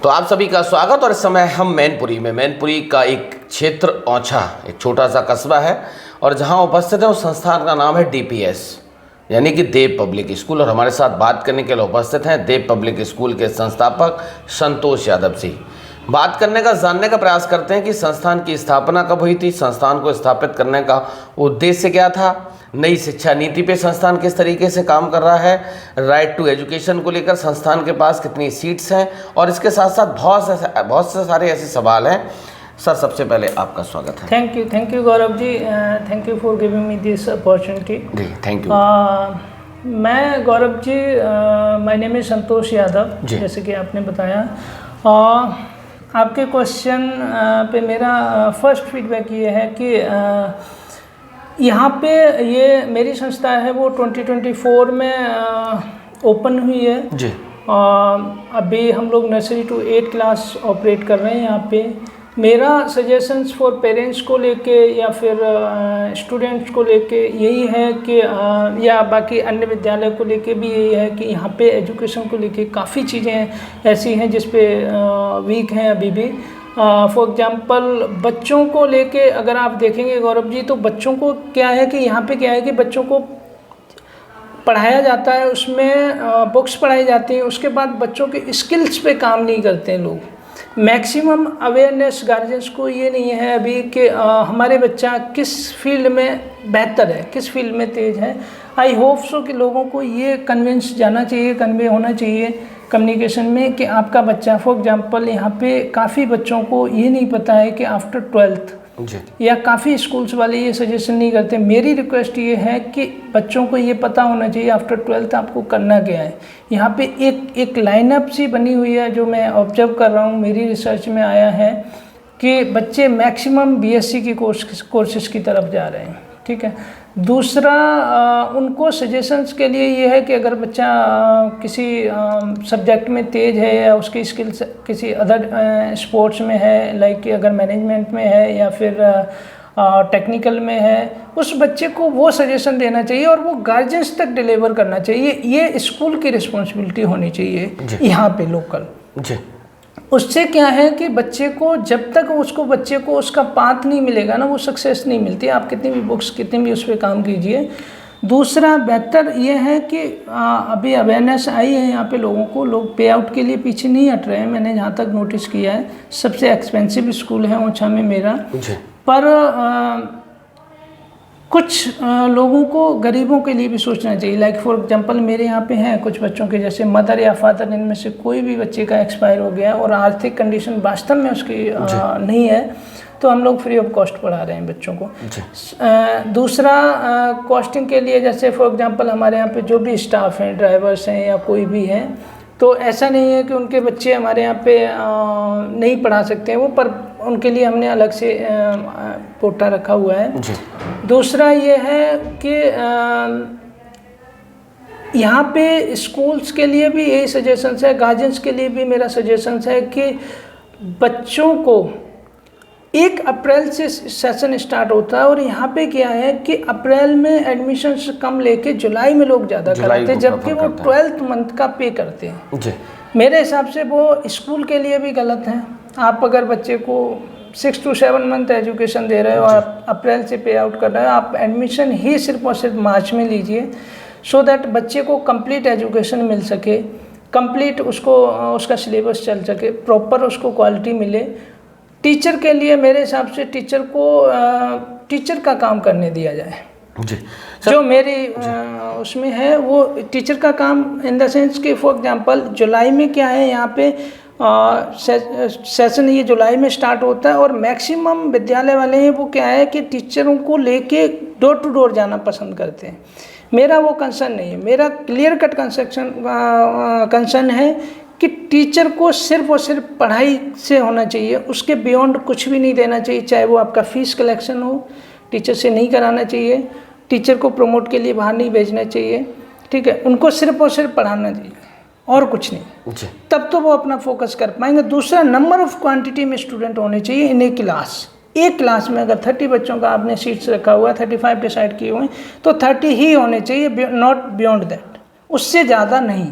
तो आप सभी का स्वागत। और इस समय हम मैनपुरी का एक क्षेत्र औंछा, एक छोटा सा कस्बा है और जहां उपस्थित है उस संस्थान का नाम है DPS यानी कि देव पब्लिक स्कूल। और हमारे साथ बात करने के लिए उपस्थित हैं देव पब्लिक स्कूल के संस्थापक संतोष यादव जी। बात करने का, जानने का प्रयास करते हैं कि संस्थान की स्थापना कब हुई थी, संस्थान को स्थापित करने का उद्देश्य क्या था, नई शिक्षा नीति पे संस्थान किस तरीके से काम कर रहा है, राइट टू एजुकेशन को लेकर संस्थान के पास कितनी सीट्स हैं, और इसके साथ साथ बहुत से सारे ऐसे सवाल हैं। सर, सबसे पहले आपका स्वागत है। Thank you Gaurav ji, thank you for giving me this opportunity. जी, थैंक यू। मैं Gaurav ji, my name is Santosh Yadav, जैसे कि आपने बताया। आपके क्वेश्चन पे मेरा फर्स्ट फीडबैक ये है कि यहाँ पे ये मेरी संस्था है वो 2024 में ओपन हुई है जी। अभी हम लोग नर्सरी टू 8 क्लास ऑपरेट कर रहे हैं यहाँ पे। मेरा सजेशंस फॉर पेरेंट्स को लेके या फिर स्टूडेंट्स को लेके यही है कि या बाकी अन्य विद्यालय को लेके भी यही है कि यहाँ पे एजुकेशन को लेके काफ़ी चीज़ें ऐसी हैं जिस पे वीक हैं अभी भी। फॉर एग्जांपल बच्चों को लेके अगर आप देखेंगे गौरव जी, तो बच्चों को क्या है कि यहाँ पे क्या है कि बच्चों को पढ़ाया जाता है, उसमें बुक्स पढ़ाई जाती हैं, उसके बाद बच्चों के स्किल्स पे काम नहीं करते हैं लोग। मैक्सिमम अवेयरनेस गार्जियंस को ये नहीं है अभी कि हमारे बच्चा किस फील्ड में बेहतर है, किस फील्ड में तेज़ है। आई होप सो कि लोगों को ये कन्विंस जाना चाहिए, कन्वे होना चाहिए कम्युनिकेशन में कि आपका बच्चा, फॉर एग्जांपल यहाँ पे काफ़ी बच्चों को ये नहीं पता है कि आफ्टर 12th या काफ़ी स्कूल्स वाले ये सजेशन नहीं करते। मेरी रिक्वेस्ट ये है कि बच्चों को ये पता होना चाहिए आफ्टर 12th आपको करना क्या है। यहाँ पे एक लाइनअप सी बनी हुई है जो मैं ऑब्जर्व कर रहा हूँ, मेरी रिसर्च में आया है कि बच्चे मैक्सिमम BSc की कोर्सेज़ की तरफ जा रहे हैं। ठीक है। दूसरा, उनको सजेशंस के लिए ये है कि अगर बच्चा किसी सब्जेक्ट में तेज़ है या उसकी स्किल्स किसी अदर स्पोर्ट्स में है, लाइक कि अगर मैनेजमेंट में है या फिर टेक्निकल में है, उस बच्चे को वो सजेशन देना चाहिए और वो गार्जियंस तक डिलीवर करना चाहिए। ये स्कूल की रिस्पॉन्सिबिलिटी होनी चाहिए यहाँ पे लोकल जी। उससे क्या है कि बच्चे को जब तक बच्चे को उसका पाथ नहीं मिलेगा ना, वो सक्सेस नहीं मिलती। आप कितनी भी बुक्स, कितनी भी उस पर काम कीजिए। दूसरा बेहतर ये है कि अभी अवेयरनेस आई है यहाँ पे लोगों को, लोग पे आउट के लिए पीछे नहीं हट रहे हैं। मैंने जहाँ तक नोटिस किया है, सबसे एक्सपेंसिव स्कूल है ओछा में मेरा, पर कुछ लोगों को, गरीबों के लिए भी सोचना चाहिए। लाइक फॉर एग्जांपल मेरे यहाँ पे हैं कुछ बच्चों के, जैसे मदर या फादर, इनमें से कोई भी बच्चे का एक्सपायर हो गया और आर्थिक कंडीशन वास्तव में उसकी नहीं है, तो हम लोग फ्री ऑफ कॉस्ट पढ़ा रहे हैं बच्चों को। दूसरा, कॉस्टिंग के लिए जैसे फॉर एग्जांपल हमारे यहाँ पे जो भी स्टाफ हैं, ड्राइवर्स हैं या कोई भी है, तो ऐसा नहीं है कि उनके बच्चे हमारे यहाँ पे नहीं पढ़ा सकते हैं वो, पर उनके लिए हमने अलग से कोटा रखा हुआ है। दूसरा ये है कि यहाँ पे स्कूल्स के लिए भी यही सजेशंस है, गार्जियंस के लिए भी मेरा सजेशंस है कि बच्चों को 1 अप्रैल से सेशन स्टार्ट होता है और यहाँ पे क्या है कि अप्रैल में एडमिशन्स कम लेके जुलाई में लोग ज़्यादा कराते हैं, जबकि वो 12th मंथ का पे करते हैं जी। मेरे हिसाब से वो स्कूल के लिए भी गलत है। आप अगर बच्चे को 6 to 7 मंथ एजुकेशन दे रहे हो और अप्रैल से पे आउट कर रहे हो, आप एडमिशन ही सिर्फ और सिर्फ मार्च में लीजिए, सो दैट बच्चे को कंप्लीट एजुकेशन मिल सके, कंप्लीट उसको उसका सिलेबस चल सके, प्रॉपर उसको क्वालिटी मिले। टीचर के लिए मेरे हिसाब से टीचर को टीचर का काम करने दिया जाए जी। जो मेरी उसमें है वो टीचर का काम इन द सेंस कि फॉर एग्जांपल जुलाई में क्या है, यहाँ पे सेशन ये जुलाई में स्टार्ट होता है और मैक्सिमम विद्यालय वाले हैं वो क्या है कि टीचरों को लेके डोर टू डोर जाना पसंद करते हैं। मेरा वो कंसर्न नहीं है। मेरा क्लियर कट कंसर्न है कि टीचर को सिर्फ और सिर्फ पढ़ाई से होना चाहिए, उसके बियॉन्ड कुछ भी नहीं देना चाहिए। चाहे वो आपका फीस कलेक्शन हो, टीचर से नहीं कराना चाहिए, टीचर को प्रमोट के लिए बाहर नहीं भेजना चाहिए, ठीक है। उनको सिर्फ और सिर्फ पढ़ाना चाहिए और कुछ नहीं, तब तो वो अपना फोकस कर पाएंगे। दूसरा, नंबर ऑफ क्वांटिटी में स्टूडेंट होने चाहिए इन एक क्लास। एक क्लास में अगर 30 बच्चों का आपने सीट्स रखा हुआ है, 35 डिसाइड किए हुए हैं, तो 30 ही होने चाहिए, नॉट बियॉन्ड दैट, उससे ज़्यादा नहीं।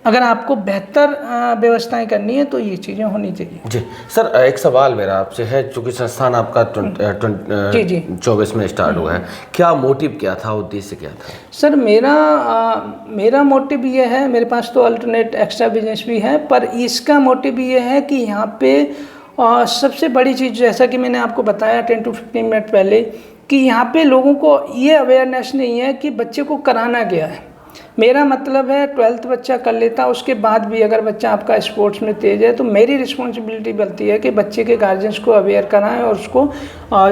अगर आपको बेहतर व्यवस्थाएं करनी है तो ये चीज़ें होनी चाहिए। जी सर, एक सवाल मेरा आपसे है, चूँकि संस्थान आपका 24 में स्टार्ट हुआ है, क्या मोटिव क्या था, उद्देश्य क्या था? सर मेरा मोटिव ये है, मेरे पास तो अल्टरनेट एक्स्ट्रा बिजनेस भी है, पर इसका मोटिव ये है कि यहाँ पे सबसे बड़ी चीज़, जैसा कि मैंने आपको बताया 10 to 15 मिनट पहले, कि यहाँ पे लोगों को ये अवेयरनेस नहीं है कि बच्चे को कराना क्या है। मेरा मतलब है 12th बच्चा कर लेता, उसके बाद भी अगर बच्चा आपका स्पोर्ट्स में तेज़ है तो मेरी रिस्पॉन्सिबिलिटी बनती है कि बच्चे के गार्जियंस को अवेयर कराएं और उसको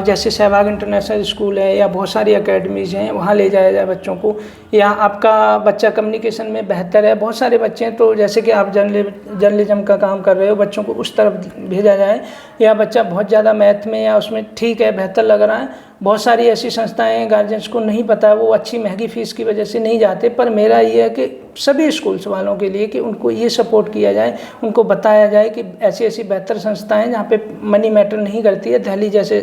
जैसे सहवाग इंटरनेशनल स्कूल है या बहुत सारी अकेडमीज़ हैं, वहाँ ले जाया जाए बच्चों को। या आपका बच्चा कम्युनिकेशन में बेहतर है, बहुत सारे बच्चे हैं, तो जैसे कि आप जर्नलिज्म का काम कर रहे हो, बच्चों को उस तरफ भेजा जाए। या बच्चा बहुत ज़्यादा मैथ में या उसमें ठीक है, बेहतर लग रहा है, बहुत सारी ऐसी संस्थाएं हैं गार्जियंस को नहीं पता है, वो अच्छी महंगी फ़ीस की वजह से नहीं जाते। पर मेरा ये है कि सभी स्कूल्स वालों के लिए कि उनको ये सपोर्ट किया जाए, उनको बताया जाए कि ऐसी ऐसी बेहतर संस्थाएं जहाँ पे मनी मैटर नहीं करती है। दिल्ली जैसे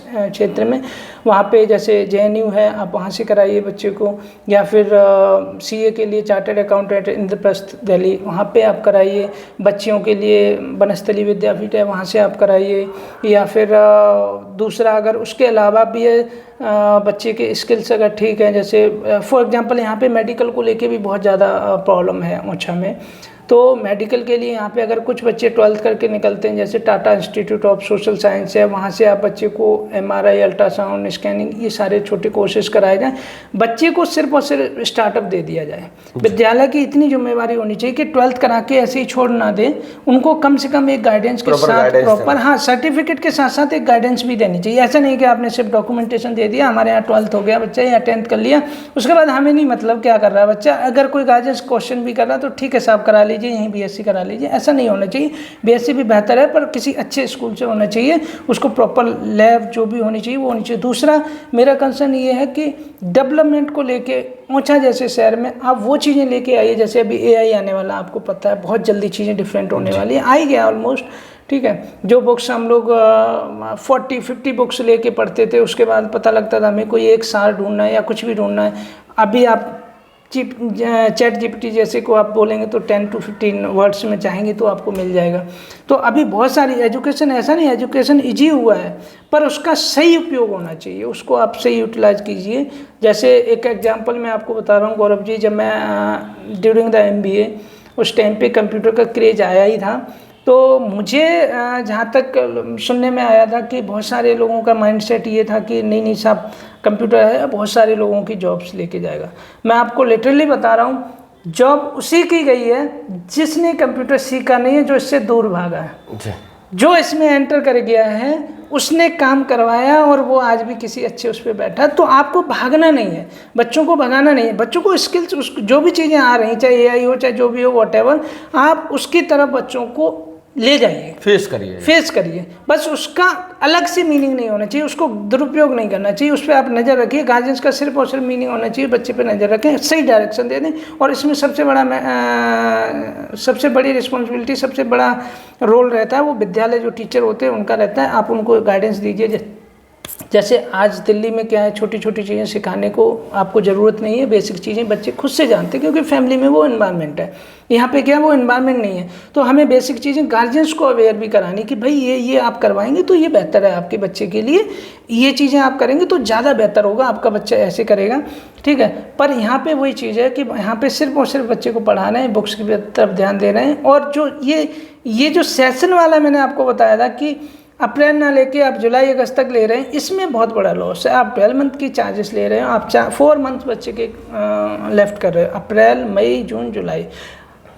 क्षेत्र में, वहाँ पे जैसे JNU है, आप वहाँ से कराइए बच्चे को, या फिर CA के लिए चार्टर्ड अकाउंटेंट इंद्रप्रस्थ दिल्ली, वहाँ पे आप कराइए। बच्चियों के लिए बनस्थली विद्यापीठ है, वहाँ से आप कराइए। या फिर दूसरा, अगर उसके अलावा भी है बच्चे के स्किल्स अगर ठीक है, जैसे फॉर एग्जांपल यहाँ पे मेडिकल को लेके भी बहुत ज़्यादा प्रॉब्लम है ओछा में, तो मेडिकल के लिए यहाँ पे अगर कुछ बच्चे 12th करके निकलते हैं, जैसे Tata institute of social science है, वहाँ से आप बच्चे को MRI, अल्ट्रासाउंड, स्कैनिंग, ये सारे छोटे कोर्सेज कराए जाएँ। बच्चे को सिर्फ और सिर्फ स्टार्टअप दे दिया जाए। विद्यालय की इतनी जिम्मेवारी होनी चाहिए कि 12th करा के ऐसे ही छोड़ ना दें, उनको कम से कम एक गाइडेंस के साथ प्रॉपर, हाँ, सर्टिफिकेट के साथ साथ एक गाइडेंस भी देनी चाहिए। ऐसा नहीं कि आपने सिर्फ डॉक्यूमेंटेशन दे दिया, हमारे यहाँ 12th हो गया बच्चा या 10th कर लिया, उसके बाद हमें नहीं मतलब क्या कर रहा है बच्चा। अगर कोई गाइडेंस क्वेश्चन भी कर रहा है तो ठीक है साहब, करा लीजिए, यहीं BSc करा लीजिए, ऐसा नहीं होना चाहिए। BSc भी बेहतर है, पर किसी अच्छे स्कूल से होना चाहिए, उसको प्रॉपर लैब जो भी होनी चाहिए वो होनी चाहिए। दूसरा मेरा कंसर्न ये है कि डेवलपमेंट को लेके ओछा जैसे शहर में आप वो चीज़ें लेके आइए, जैसे अभी AI आने वाला, आपको पता है बहुत जल्दी चीज़ें डिफरेंट होने वाली है, आ ही गया ऑलमोस्ट, ठीक है। जो बुक्स हम लोग 40-50 बुक्स लेके पढ़ते थे, उसके बाद पता लगता था हमें कोई एक सार ढूंढना है या कुछ भी ढूंढना है, अभी आप चैट GPT जैसे को आप बोलेंगे तो 10 to 15 वर्ड्स में चाहेंगे तो आपको मिल जाएगा। तो अभी बहुत सारी एजुकेशन, ऐसा नहीं एजुकेशन ईजी हुआ है, पर उसका सही उपयोग होना चाहिए, उसको आप सही यूटिलाइज कीजिए। जैसे एक एग्जांपल मैं आपको बता रहा हूँ गौरव जी, जब मैं ड्यूरिंग द MBA उस टाइम पे कंप्यूटर का क्रेज आया ही था, तो मुझे जहाँ तक सुनने में आया था कि बहुत सारे लोगों का माइंडसेट ये था कि नहीं साहब कंप्यूटर है, बहुत सारे लोगों की जॉब्स लेके जाएगा। मैं आपको लिटरली बता रहा हूँ, जॉब उसी की गई है जिसने कंप्यूटर सीखा नहीं है, जो इससे दूर भागा है। जो इसमें एंटर कर गया है उसने काम करवाया और वो आज भी किसी अच्छे उस पर बैठा। तो आपको भागना नहीं है, बच्चों को भगाना नहीं है, बच्चों को स्किल्स, जो भी चीज़ें आ रही, चाहे AI हो चाहे जो भी हो, व्हाटएवर, आप उसकी तरफ बच्चों को ले जाइए, फेस करिए। बस उसका अलग से मीनिंग नहीं होना चाहिए, उसको दुरुपयोग नहीं करना चाहिए, उस पर आप नज़र रखिए। गार्जियंस का सिर्फ और सिर्फ मीनिंग होना चाहिए, बच्चे पे नज़र रखें, सही डायरेक्शन दे दें। और इसमें सबसे बड़ी रिस्पॉन्सिबिलिटी, सबसे बड़ा रोल रहता है वो विद्यालय जो टीचर होते हैं उनका रहता है। आप उनको गाइडेंस दीजिए। जैसे आज दिल्ली में क्या है, छोटी छोटी चीज़ें सिखाने को आपको ज़रूरत नहीं है, बेसिक चीज़ें बच्चे खुद से जानते हैं, क्योंकि फैमिली में वो एनवायरनमेंट है। यहाँ पे क्या वो एनवायरनमेंट नहीं है, तो हमें बेसिक चीज़ें गार्जियंस को अवेयर भी करानी कि भाई ये आप करवाएंगे तो ये बेहतर है आपके बच्चे के लिए, ये चीज़ें आप करेंगे तो ज़्यादा बेहतर होगा, आपका बच्चा ऐसे करेगा, ठीक है। पर यहाँ पे वही चीज़ है कि यहाँ पे सिर्फ और सिर्फ बच्चे को पढ़ा रहे हैं, बुक्स की तरफ ध्यान दे रहे हैं। और जो ये जो सेशन वाला मैंने आपको बताया था कि अप्रैल ना लेके आप जुलाई अगस्त तक ले रहे हैं, इसमें बहुत बड़ा लॉस है। आप 12 मंथ की चार्जेस ले रहे हैं, आप 4 मंथ बच्चे के लेफ्ट कर रहे हो, अप्रैल, मई, जून, जुलाई।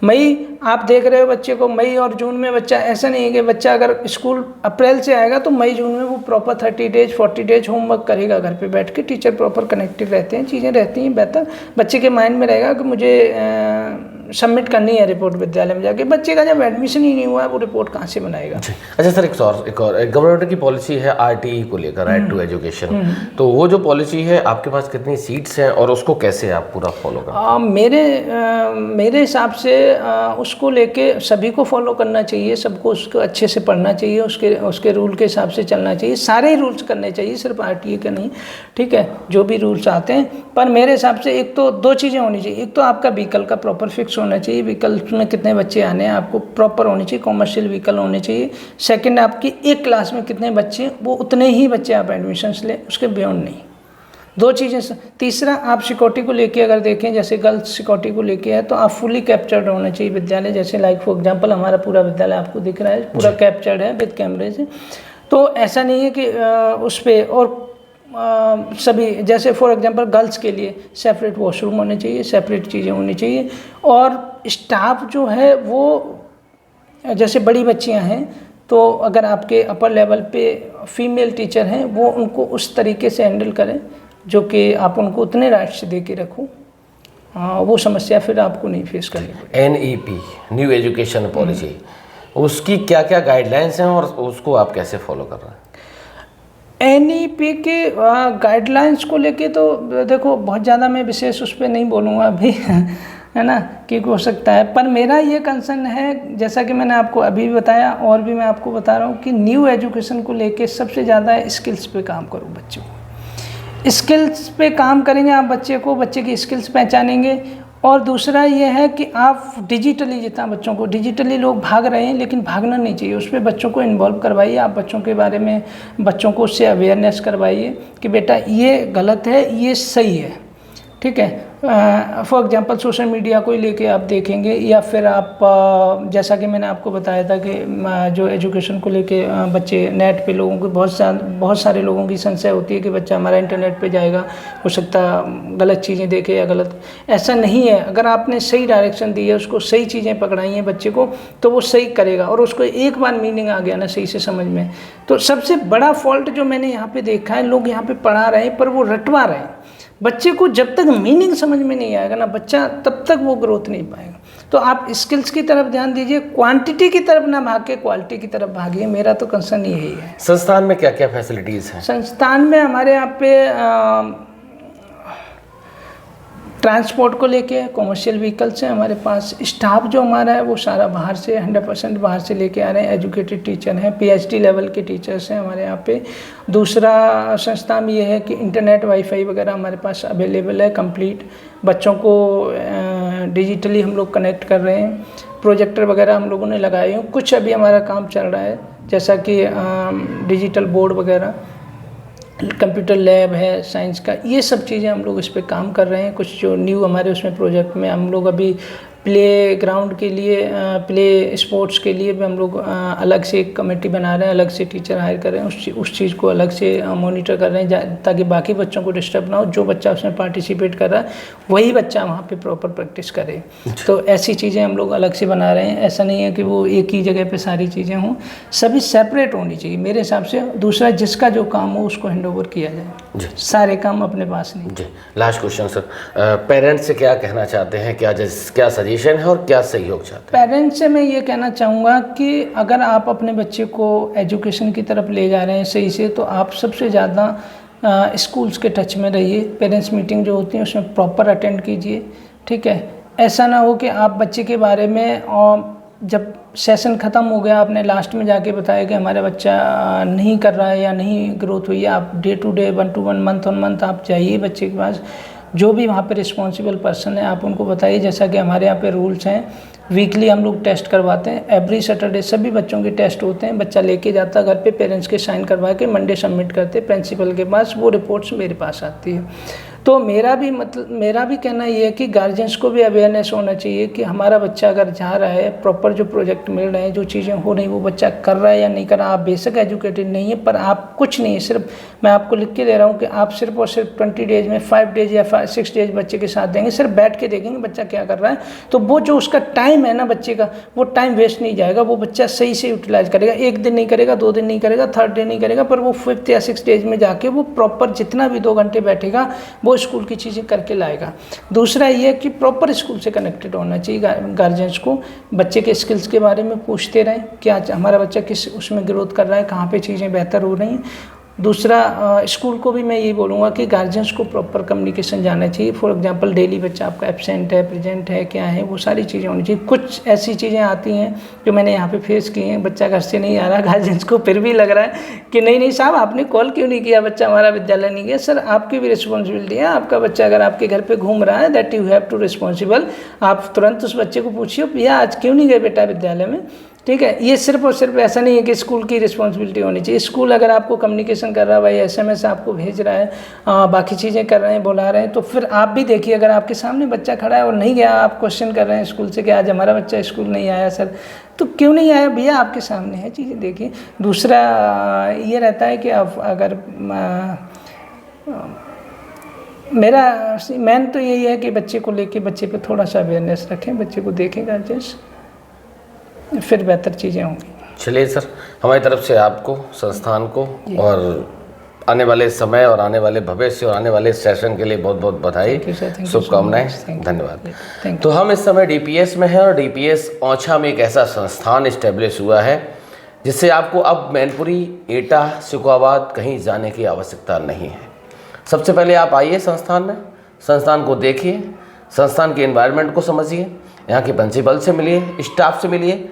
मई आप देख रहे हो बच्चे को, मई और जून में बच्चा, ऐसा नहीं है कि बच्चा अगर स्कूल अप्रैल से आएगा तो मई जून में वो प्रॉपर 30 डेज 40 डेज होमवर्क करेगा घर पे बैठ के, टीचर प्रॉपर कनेक्टेड रहते हैं, चीज़ें रहती हैं बेहतर, बच्चे के माइंड में रहेगा कि मुझे सबमिट करनी है रिपोर्ट विद्यालय में जाके। बच्चे का जब एडमिशन ही नहीं हुआ है वो रिपोर्ट कहाँ से बनाएगा। अच्छा सर, एक और गवर्नमेंट की पॉलिसी है RTE को लेकर, राइट टू एजुकेशन, तो वो जो पॉलिसी है आपके पास कितनी सीट्स हैं और उसको कैसे आप पूरा फॉलो करते? मेरे हिसाब से उसको लेके सभी को फॉलो करना चाहिए, सबको उसको अच्छे से पढ़ना चाहिए, उसके रूल के हिसाब से चलना चाहिए, सारे रूल्स करने चाहिए, सिर्फ RTE के नहीं, ठीक है, जो भी रूल्स आते हैं। पर मेरे हिसाब से एक तो 2 चीज़ें होनी चाहिए, एक तो आपका व्हीकल का प्रॉपर फिक्स होना चाहिए, व्हीकल में कितने बच्चे आने हैं आपको प्रॉपर होनी चाहिए, कॉमर्शियल व्हीकल होने चाहिए। सेकंड, आपकी एक क्लास में कितने बच्चे हैं वो उतने ही बच्चे आप एडमिशन्स लें, उसके बियॉन्ड नहीं। 2 चीज़ें। तीसरा, आप सिक्योरिटी को लेके अगर देखें, जैसे गर्ल्स सिक्योरिटी को लेके है तो आप फुली कैप्चर्ड होना चाहिए विद्यालय, जैसे लाइक फॉर एग्जांपल हमारा पूरा विद्यालय आपको दिख रहा है, पूरा कैप्चर्ड है विद कैमरेज। तो ऐसा नहीं है कि उस पर और सभी, जैसे फॉर एग्जांपल गर्ल्स के लिए सेपरेट वॉशरूम होने चाहिए, सेपरेट चीज़ें होनी चाहिए। और स्टाफ जो है वो, जैसे बड़ी बच्चियां हैं तो अगर आपके अपर लेवल पे फीमेल टीचर हैं वो उनको उस तरीके से हैंडल करें जो कि आप उनको उतने राइट्स दे के रखो, वो समस्या फिर आपको नहीं फेस करनी पड़ेगी। NEP, न्यू एजुकेशन पॉलिसी, उसकी क्या क्या गाइडलाइंस हैं और उसको आप कैसे फॉलो कर रहे हैं? NEP के गाइडलाइंस को लेके तो देखो बहुत ज़्यादा मैं विशेष उस पर नहीं बोलूँगा अभी है ना, कि हो सकता है, पर मेरा ये कंसर्न है, जैसा कि मैंने आपको अभी भी बताया और भी मैं आपको बता रहा हूँ कि न्यू एजुकेशन को लेके सबसे ज़्यादा स्किल्स पे काम करो बच्चों को। स्किल्स पे काम करेंगे आप बच्चे की स्किल्स पहचानेंगे। और दूसरा ये है कि आप डिजिटली, जितना बच्चों को, डिजिटली लोग भाग रहे हैं लेकिन भागना नहीं चाहिए, उस पर बच्चों को इन्वॉल्व करवाइए, आप बच्चों के बारे में बच्चों को उससे अवेयरनेस करवाइए कि बेटा ये गलत है, ये सही है, ठीक है। फॉर एग्जांपल सोशल मीडिया को ही लेके आप देखेंगे, या फिर आप जैसा कि मैंने आपको बताया था कि जो एजुकेशन को लेके बच्चे नेट पे, लोगों को बहुत सारे लोगों की संशय होती है कि बच्चा हमारा इंटरनेट पे जाएगा, हो सकता गलत चीज़ें देखे या गलत, ऐसा नहीं है। अगर आपने सही डायरेक्शन दी है, उसको सही चीज़ें पकड़ाई हैं बच्चे को, तो वो सही करेगा। और उसको एक बार मीनिंग आ गया ना सही से समझ में, तो सबसे बड़ा फॉल्ट जो मैंने यहाँ पर देखा है, लोग यहाँ पर पढ़ा रहे हैं पर वो रटवा रहे हैं बच्चे को। जब तक मीनिंग समझ में नहीं आएगा ना बच्चा, तब तक वो ग्रोथ नहीं पाएगा। तो आप स्किल्स की तरफ ध्यान दीजिए, क्वांटिटी की तरफ ना भाग के क्वालिटी की तरफ भागिए, मेरा तो कंसर्न यही है। संस्थान में क्या क्या फैसिलिटीज़ हैं? संस्थान में हमारे यहाँ पे ट्रांसपोर्ट को लेके कॉमर्शियल व्हीकल्स हैं हमारे पास। स्टाफ जो हमारा है वो सारा बाहर से 100% बाहर से लेके आ रहे हैं। एजुकेटेड टीचर हैं, PhD लेवल के टीचर्स हैं हमारे यहाँ पे। दूसरा संस्था में ये है कि इंटरनेट वाईफाई वगैरह हमारे पास अवेलेबल है कंप्लीट। बच्चों को डिजिटली हम लोग कनेक्ट कर रहे हैं। प्रोजेक्टर वगैरह हम लोगों ने लगाए हैं। कुछ अभी हमारा काम चल रहा है जैसा कि डिजिटल बोर्ड वगैरह, कंप्यूटर लैब है साइंस का, ये सब चीज़ें हम लोग इस पे काम कर रहे हैं। कुछ जो न्यू हमारे उसमें प्रोजेक्ट में हम लोग अभी प्ले ग्राउंड के लिए, प्ले स्पोर्ट्स के लिए भी हम लोग अलग से एक कमेटी बना रहे हैं, अलग से टीचर हायर कर रहे हैं, उस चीज़ को अलग से मॉनिटर कर रहे हैं ताकि बाकी बच्चों को डिस्टर्ब ना हो। जो बच्चा उसमें पार्टिसिपेट कर रहा है वही बच्चा वहाँ पे प्रॉपर प्रैक्टिस करे। तो ऐसी चीज़ें हम लोग अलग से बना रहे हैं। ऐसा नहीं है कि वो एक ही जगह पर सारी चीज़ें हों, सभी सेपरेट होनी चाहिए मेरे हिसाब से। दूसरा, जिसका जो काम हो उसको हैंड ओवर किया जाए, सारे काम अपने पास नहीं। जी, लास्ट क्वेश्चन सर, पेरेंट्स से क्या कहना चाहते हैं, क्या सजेशन है और क्या सहयोग चाहते हैं? पेरेंट्स से मैं ये कहना चाहूँगा कि अगर आप अपने बच्चे को एजुकेशन की तरफ ले जा रहे हैं सही से, तो आप सबसे ज़्यादा स्कूल्स के टच में रहिए। पेरेंट्स मीटिंग जो होती है उसमें प्रॉपर अटेंड कीजिए, ठीक है। ऐसा ना हो कि आप बच्चे के बारे में जब सेशन ख़त्म हो गया आपने लास्ट में जाके बताया कि हमारा बच्चा नहीं कर रहा है या नहीं ग्रोथ हुई है। आप day to day, 1 to 1, month on month आप जाइए बच्चे के पास, जो भी वहाँ पे रिस्पॉन्सिबल पर्सन है आप उनको बताइए। जैसा कि हमारे यहाँ पे रूल्स हैं, वीकली हम लोग टेस्ट करवाते हैं। एवरी सैटरडे सभी बच्चों के टेस्ट होते हैं। बच्चा लेके जाता घर पे, पेरेंट्स के साइन करवा के मंडे सबमिट करते प्रिंसिपल के पास, वो रिपोर्ट्स मेरे पास आती है। तो मेरा भी कहना ये है कि गार्जियंस को भी अवेयरनेस होना चाहिए कि हमारा बच्चा अगर जा रहा है, प्रॉपर जो प्रोजेक्ट मिल रहे हैं, जो चीज़ें हो रही वो बच्चा कर रहा है या नहीं कर रहा। आप बेशक एजुकेटेड नहीं है पर आप कुछ नहीं है, सिर्फ मैं आपको लिख के दे रहा हूँ कि आप सिर्फ और सिर्फ 20 डेज में 5 डेज या 6 डेज बच्चे के साथ देंगे, सिर्फ बैठ के देखेंगे बच्चा क्या कर रहा है। तो वो जो उसका टाइम है ना बच्चे का, वो टाइम वेस्ट नहीं जाएगा, वो बच्चा सही से यूटिलाइज करेगा। 1 दिन नहीं करेगा, 2 दिन नहीं करेगा, 3rd डे नहीं करेगा, पर वो 5th या 6th डेज में जाके वो प्रॉपर जितना भी 2 घंटे बैठेगा वो स्कूल की चीज़ें करके लाएगा। दूसरा ये कि प्रॉपर स्कूल से कनेक्टेड होना चाहिए गार्जियंस को। बच्चे के स्किल्स के बारे में पूछते रहें, क्या हमारा बच्चा किस उसमें ग्रोथ कर रहा है, कहाँ पे चीज़ें बेहतर हो रही हैं। दूसरा स्कूल को भी मैं यही बोलूँगा कि गार्जियंस को प्रॉपर कम्युनिकेशन जाना चाहिए। फॉर एग्जांपल डेली बच्चा आपका एब्सेंट है, प्रेजेंट है, क्या है, वो सारी चीज़ें होनी चाहिए। कुछ ऐसी चीज़ें आती हैं जो मैंने यहाँ पे फेस की हैं, बच्चा घर से नहीं आ रहा, गार्जियंस को फिर भी लग रहा है कि नहीं साहब आपने कॉल क्यों नहीं किया, बच्चा हमारा विद्यालय नहीं गया। सर आपकी भी रिस्पॉन्सिबिलिटी है, आपका बच्चा अगर आपके घर पर घूम रहा है that you have to responsible. आप तुरंत उस बच्चे को पूछिए भैया आज क्यों नहीं गए बेटा विद्यालय में, ठीक है। ये सिर्फ और सिर्फ ऐसा नहीं है कि स्कूल की रिस्पॉन्सिबिलिटी होनी चाहिए। स्कूल अगर आपको कम्युनिकेशन कर रहा है, भाई SMS आपको भेज रहा है, बाकी चीज़ें कर रहे हैं, बुला रहे हैं, तो फिर आप भी देखिए अगर आपके सामने बच्चा खड़ा है और नहीं गया, आप क्वेश्चन कर रहे हैं स्कूल से कि आज हमारा बच्चा स्कूल नहीं आया सर, तो क्यों नहीं आया भैया, आपके सामने है चीज़ें देखिए। दूसरा ये रहता है कि आप अगर मेरा मेन तो यही है कि बच्चे को लेके बच्चे पे थोड़ा सा अवेयरनेस रखें, बच्चे को देखें गार्जियंस, फिर बेहतर चीज़ें होंगी। चलिए सर, हमारी तरफ से आपको, संस्थान को और आने वाले समय और आने वाले भविष्य और आने वाले सेशन के लिए बहुत बहुत बधाई, शुभकामनाएं, धन्यवाद। तो हम इस समय DPS में हैं और DPS ओछा में एक ऐसा संस्थान इस्टेब्लिश हुआ है जिससे आपको अब मैनपुरी, एटा, सिकोहाबाद कहीं जाने की आवश्यकता नहीं है। सबसे पहले आप आइए संस्थान में, संस्थान को देखिए, संस्थान के एनवायरनमेंट को समझिए, यहाँ के प्रिंसिपल से मिलिए, स्टाफ से मिलिए।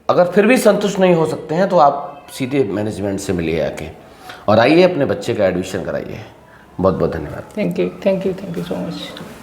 अगर फिर भी संतुष्ट नहीं हो सकते हैं तो आप सीधे मैनेजमेंट से मिलिए आके, और आइए अपने बच्चे का एडमिशन कराइए। बहुत बहुत धन्यवाद। Thank you so much.